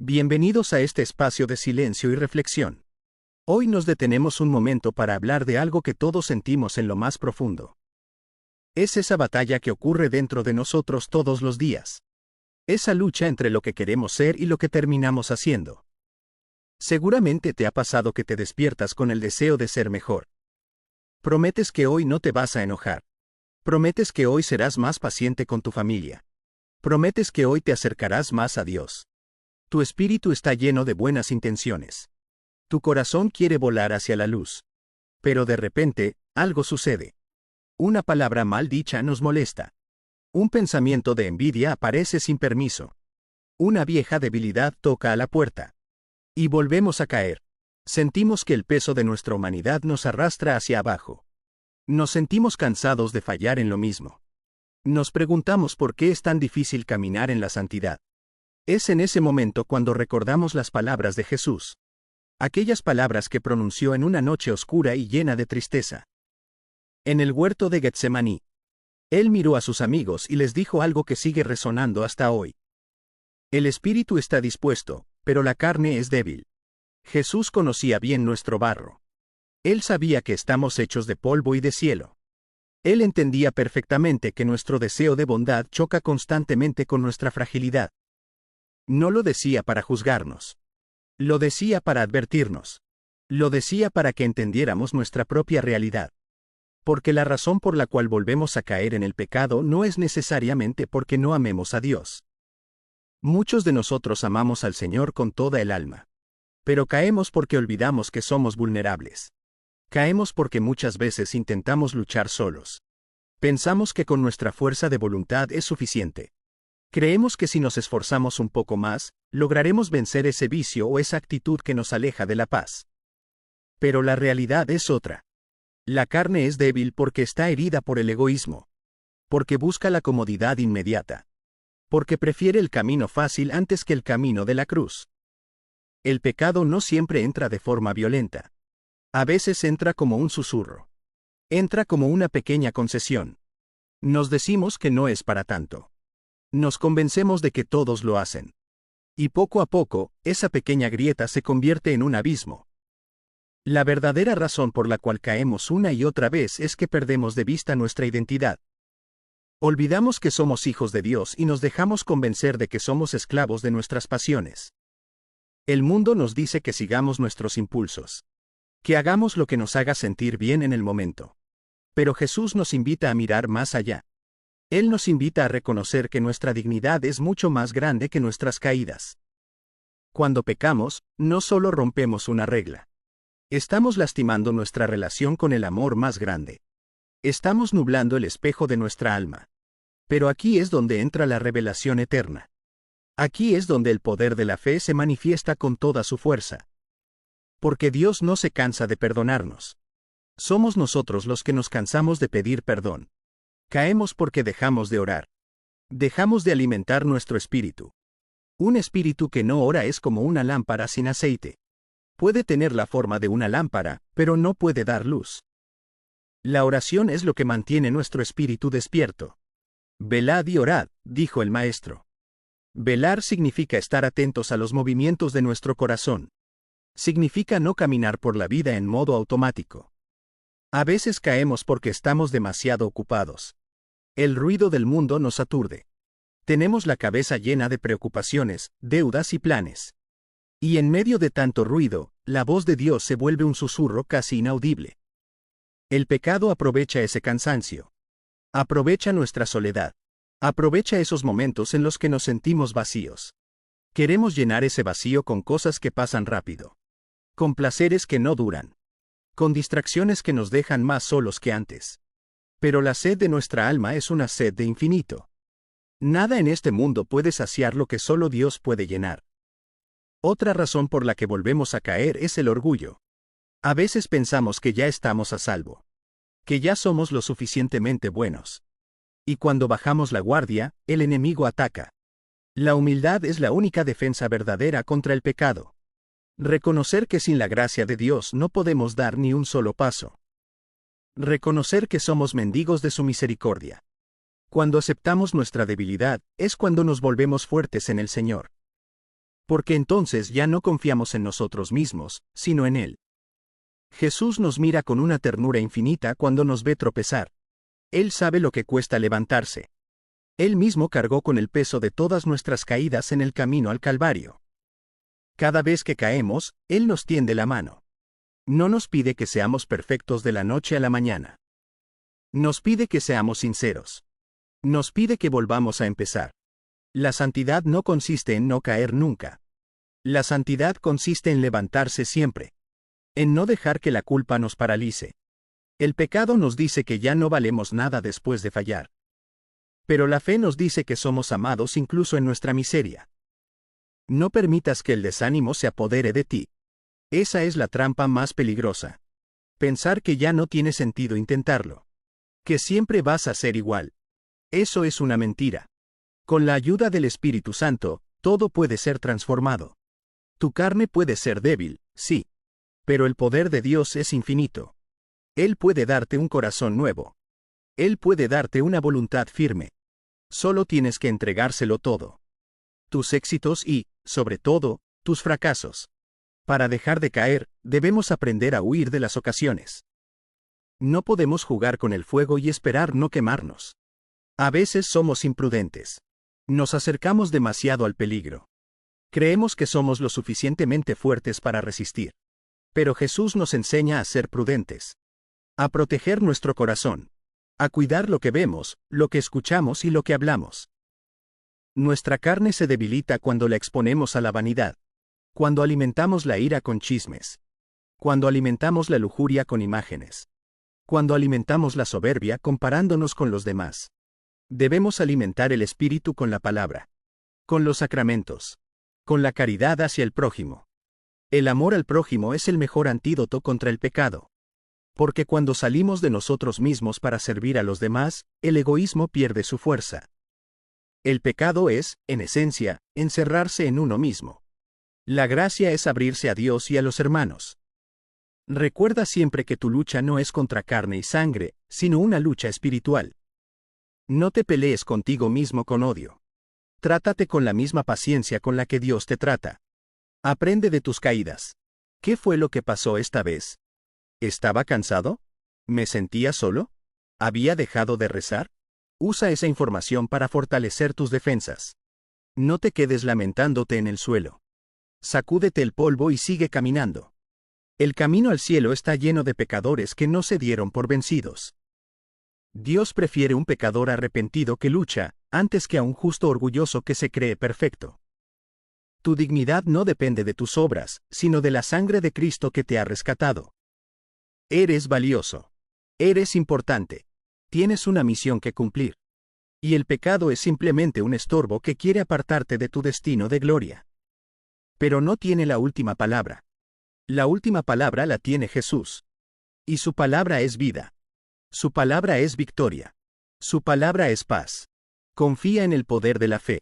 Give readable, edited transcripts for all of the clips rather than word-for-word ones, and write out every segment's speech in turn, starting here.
Bienvenidos a este espacio de silencio y reflexión. Hoy nos detenemos un momento para hablar de algo que todos sentimos en lo más profundo. Es esa batalla que ocurre dentro de nosotros todos los días. Esa lucha entre lo que queremos ser y lo que terminamos haciendo. Seguramente te ha pasado que te despiertas con el deseo de ser mejor. Prometes que hoy no te vas a enojar. Prometes que hoy serás más paciente con tu familia. Prometes que hoy te acercarás más a Dios. Tu espíritu está lleno de buenas intenciones. Tu corazón quiere volar hacia la luz. Pero de repente, algo sucede. Una palabra mal dicha nos molesta. Un pensamiento de envidia aparece sin permiso. Una vieja debilidad toca a la puerta. Y volvemos a caer. Sentimos que el peso de nuestra humanidad nos arrastra hacia abajo. Nos sentimos cansados de fallar en lo mismo. Nos preguntamos por qué es tan difícil caminar en la santidad. Es en ese momento cuando recordamos las palabras de Jesús. Aquellas palabras que pronunció en una noche oscura y llena de tristeza. En el huerto de Getsemaní. Él miró a sus amigos y les dijo algo que sigue resonando hasta hoy. El espíritu está dispuesto, pero la carne es débil. Jesús conocía bien nuestro barro. Él sabía que estamos hechos de polvo y de cielo. Él entendía perfectamente que nuestro deseo de bondad choca constantemente con nuestra fragilidad. No lo decía para juzgarnos. Lo decía para advertirnos. Lo decía para que entendiéramos nuestra propia realidad. Porque la razón por la cual volvemos a caer en el pecado no es necesariamente porque no amemos a Dios. Muchos de nosotros amamos al Señor con toda el alma. Pero caemos porque olvidamos que somos vulnerables. Caemos porque muchas veces intentamos luchar solos. Pensamos que con nuestra fuerza de voluntad es suficiente. Creemos que si nos esforzamos un poco más, lograremos vencer ese vicio o esa actitud que nos aleja de la paz. Pero la realidad es otra. La carne es débil porque está herida por el egoísmo. Porque busca la comodidad inmediata. Porque prefiere el camino fácil antes que el camino de la cruz. El pecado no siempre entra de forma violenta. A veces entra como un susurro. Entra como una pequeña concesión. Nos decimos que no es para tanto. Nos convencemos de que todos lo hacen. Y poco a poco, esa pequeña grieta se convierte en un abismo. La verdadera razón por la cual caemos una y otra vez es que perdemos de vista nuestra identidad. Olvidamos que somos hijos de Dios y nos dejamos convencer de que somos esclavos de nuestras pasiones. El mundo nos dice que sigamos nuestros impulsos. Que hagamos lo que nos haga sentir bien en el momento. Pero Jesús nos invita a mirar más allá. Él nos invita a reconocer que nuestra dignidad es mucho más grande que nuestras caídas. Cuando pecamos, no solo rompemos una regla. Estamos lastimando nuestra relación con el amor más grande. Estamos nublando el espejo de nuestra alma. Pero aquí es donde entra la revelación eterna. Aquí es donde el poder de la fe se manifiesta con toda su fuerza. Porque Dios no se cansa de perdonarnos. Somos nosotros los que nos cansamos de pedir perdón. Caemos porque dejamos de orar. Dejamos de alimentar nuestro espíritu. Un espíritu que no ora es como una lámpara sin aceite. Puede tener la forma de una lámpara, pero no puede dar luz. La oración es lo que mantiene nuestro espíritu despierto. Velad y orad, dijo el Maestro. Velar significa estar atentos a los movimientos de nuestro corazón. Significa no caminar por la vida en modo automático. A veces caemos porque estamos demasiado ocupados. El ruido del mundo nos aturde. Tenemos la cabeza llena de preocupaciones, deudas y planes. Y en medio de tanto ruido, la voz de Dios se vuelve un susurro casi inaudible. El pecado aprovecha ese cansancio. Aprovecha nuestra soledad. Aprovecha esos momentos en los que nos sentimos vacíos. Queremos llenar ese vacío con cosas que pasan rápido. Con placeres que no duran. Con distracciones que nos dejan más solos que antes. Pero la sed de nuestra alma es una sed de infinito. Nada en este mundo puede saciar lo que solo Dios puede llenar. Otra razón por la que volvemos a caer es el orgullo. A veces pensamos que ya estamos a salvo. Que ya somos lo suficientemente buenos. Y cuando bajamos la guardia, el enemigo ataca. La humildad es la única defensa verdadera contra el pecado. Reconocer que sin la gracia de Dios no podemos dar ni un solo paso. Reconocer que somos mendigos de su misericordia. Cuando aceptamos nuestra debilidad, es cuando nos volvemos fuertes en el Señor. Porque entonces ya no confiamos en nosotros mismos, sino en Él. Jesús nos mira con una ternura infinita cuando nos ve tropezar. Él sabe lo que cuesta levantarse. Él mismo cargó con el peso de todas nuestras caídas en el camino al Calvario. Cada vez que caemos, Él nos tiende la mano. No nos pide que seamos perfectos de la noche a la mañana. Nos pide que seamos sinceros. Nos pide que volvamos a empezar. La santidad no consiste en no caer nunca. La santidad consiste en levantarse siempre. En no dejar que la culpa nos paralice. El pecado nos dice que ya no valemos nada después de fallar. Pero la fe nos dice que somos amados incluso en nuestra miseria. No permitas que el desánimo se apodere de ti. Esa es la trampa más peligrosa. Pensar que ya no tiene sentido intentarlo. Que siempre vas a ser igual. Eso es una mentira. Con la ayuda del Espíritu Santo, todo puede ser transformado. Tu carne puede ser débil, sí. Pero el poder de Dios es infinito. Él puede darte un corazón nuevo. Él puede darte una voluntad firme. Solo tienes que entregárselo todo. Tus éxitos y, sobre todo, tus fracasos. Para dejar de caer, debemos aprender a huir de las ocasiones. No podemos jugar con el fuego y esperar no quemarnos. A veces somos imprudentes. Nos acercamos demasiado al peligro. Creemos que somos lo suficientemente fuertes para resistir. Pero Jesús nos enseña a ser prudentes. A proteger nuestro corazón. A cuidar lo que vemos, lo que escuchamos y lo que hablamos. Nuestra carne se debilita cuando la exponemos a la vanidad. Cuando alimentamos la ira con chismes. Cuando alimentamos la lujuria con imágenes. Cuando alimentamos la soberbia comparándonos con los demás. Debemos alimentar el espíritu con la palabra. Con los sacramentos. Con la caridad hacia el prójimo. El amor al prójimo es el mejor antídoto contra el pecado. Porque cuando salimos de nosotros mismos para servir a los demás, el egoísmo pierde su fuerza. El pecado es, en esencia, encerrarse en uno mismo. La gracia es abrirse a Dios y a los hermanos. Recuerda siempre que tu lucha no es contra carne y sangre, sino una lucha espiritual. No te pelees contigo mismo con odio. Trátate con la misma paciencia con la que Dios te trata. Aprende de tus caídas. ¿Qué fue lo que pasó esta vez? ¿Estaba cansado? ¿Me sentía solo? ¿Había dejado de rezar? Usa esa información para fortalecer tus defensas. No te quedes lamentándote en el suelo. Sacúdete el polvo y sigue caminando. El camino al cielo está lleno de pecadores que no se dieron por vencidos. Dios prefiere un pecador arrepentido que lucha, antes que a un justo orgulloso que se cree perfecto. Tu dignidad no depende de tus obras, sino de la sangre de Cristo que te ha rescatado. Eres valioso. Eres importante. Tienes una misión que cumplir. Y el pecado es simplemente un estorbo que quiere apartarte de tu destino de gloria. Pero no tiene la última palabra. La última palabra la tiene Jesús. Y su palabra es vida. Su palabra es victoria. Su palabra es paz. Confía en el poder de la fe.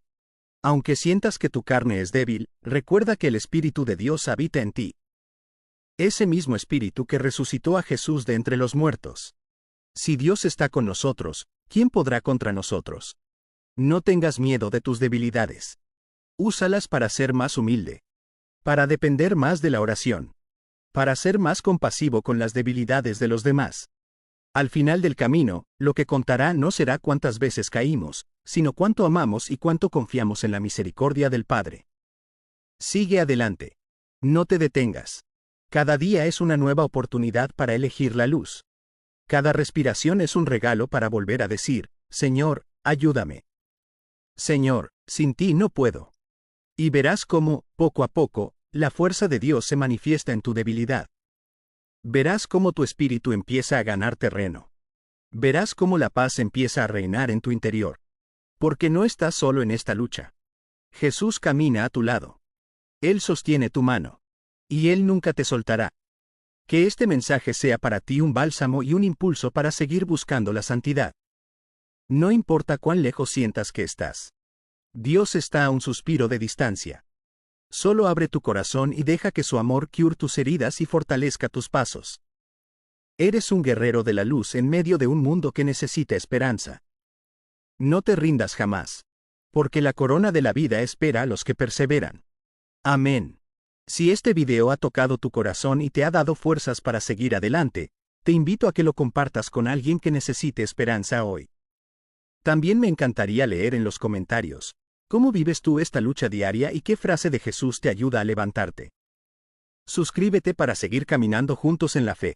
Aunque sientas que tu carne es débil, recuerda que el Espíritu de Dios habita en ti. Ese mismo Espíritu que resucitó a Jesús de entre los muertos. Si Dios está con nosotros, ¿quién podrá contra nosotros? No tengas miedo de tus debilidades. Úsalas para ser más humilde. Para depender más de la oración. Para ser más compasivo con las debilidades de los demás. Al final del camino, lo que contará no será cuántas veces caímos, sino cuánto amamos y cuánto confiamos en la misericordia del Padre. Sigue adelante. No te detengas. Cada día es una nueva oportunidad para elegir la luz. Cada respiración es un regalo para volver a decir, Señor, ayúdame. Señor, sin ti no puedo. Y verás cómo, poco a poco, la fuerza de Dios se manifiesta en tu debilidad. Verás cómo tu espíritu empieza a ganar terreno. Verás cómo la paz empieza a reinar en tu interior. Porque no estás solo en esta lucha. Jesús camina a tu lado. Él sostiene tu mano. Y Él nunca te soltará. Que este mensaje sea para ti un bálsamo y un impulso para seguir buscando la santidad. No importa cuán lejos sientas que estás. Dios está a un suspiro de distancia. Solo abre tu corazón y deja que su amor cure tus heridas y fortalezca tus pasos. Eres un guerrero de la luz en medio de un mundo que necesita esperanza. No te rindas jamás. Porque la corona de la vida espera a los que perseveran. Amén. Si este video ha tocado tu corazón y te ha dado fuerzas para seguir adelante, te invito a que lo compartas con alguien que necesite esperanza hoy. También me encantaría leer en los comentarios, ¿cómo vives tú esta lucha diaria y qué frase de Jesús te ayuda a levantarte? Suscríbete para seguir caminando juntos en la fe.